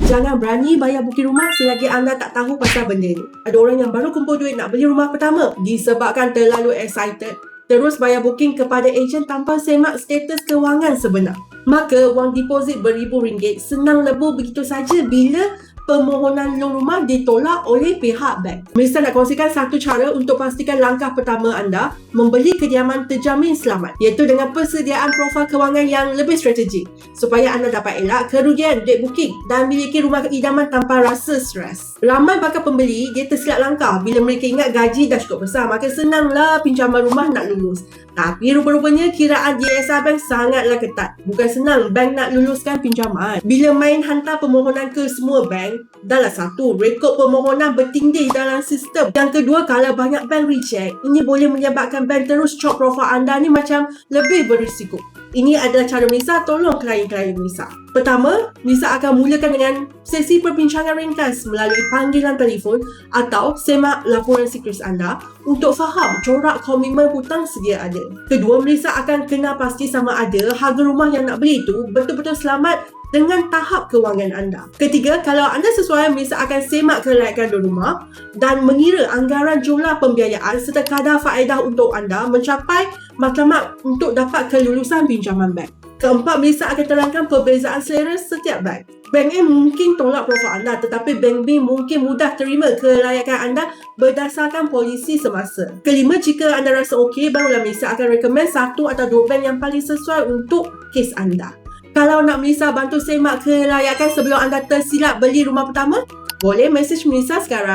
Jangan berani bayar booking rumah selagi anda tak tahu pasal benda ni. Ada orang yang baru kumpul duit nak beli rumah pertama disebabkan terlalu excited, terus bayar booking kepada ejen tanpa semak status kewangan sebenar. Maka wang deposit beribu ringgit senang lebur begitu saja bila permohonan loan rumah ditolak oleh pihak bank. Melissa nak kongsikan satu cara untuk pastikan langkah pertama anda membeli kediaman terjamin selamat, iaitu dengan persediaan profil kewangan yang lebih strategik supaya anda dapat elak kerugian duit booking dan miliki rumah idaman tanpa rasa stres. Ramai bakal pembeli dia tersilap langkah bila mereka ingat gaji dah cukup besar, maka senanglah pinjaman rumah nak lulus. Tapi rupa-rupanya kiraan DSR Bank sangatlah ketat. Bukan senang bank nak luluskan pinjaman. Bila main hantar permohonan ke semua bank, dalam satu, rekod permohonan bertindih dalam sistem. Yang kedua, kalau banyak bank reject, ini boleh menyebabkan bank terus cop profil anda ni macam lebih berisiko. Ini adalah cara Melissa tolong klien-klien Melissa. Pertama, Melissa akan mulakan dengan sesi perbincangan ringkas melalui panggilan telefon atau semak laporan sikris anda untuk faham corak komitmen hutang sedia ada. Kedua, Melissa akan kenal pasti sama ada harga rumah yang nak beli itu betul-betul selamat dengan tahap kewangan anda. Ketiga, kalau anda sesuai, Melissa akan semak kelayakan rumah dan mengira anggaran jumlah pembiayaan serta kadar faedah untuk anda mencapai matlamat untuk dapat kelulusan pinjaman bank. Keempat, Melissa akan terangkan perbezaan selera setiap bank. Bank A mungkin tolak profil anda, tetapi Bank B mungkin mudah terima kelayakan anda berdasarkan polisi semasa. Kelima, jika anda rasa okey, barulah Melissa akan recommend satu atau dua bank yang paling sesuai untuk kes anda. Kalau nak Melissa bantu semak kelayakan sebelum anda tersilap beli rumah pertama, boleh message Melissa sekarang.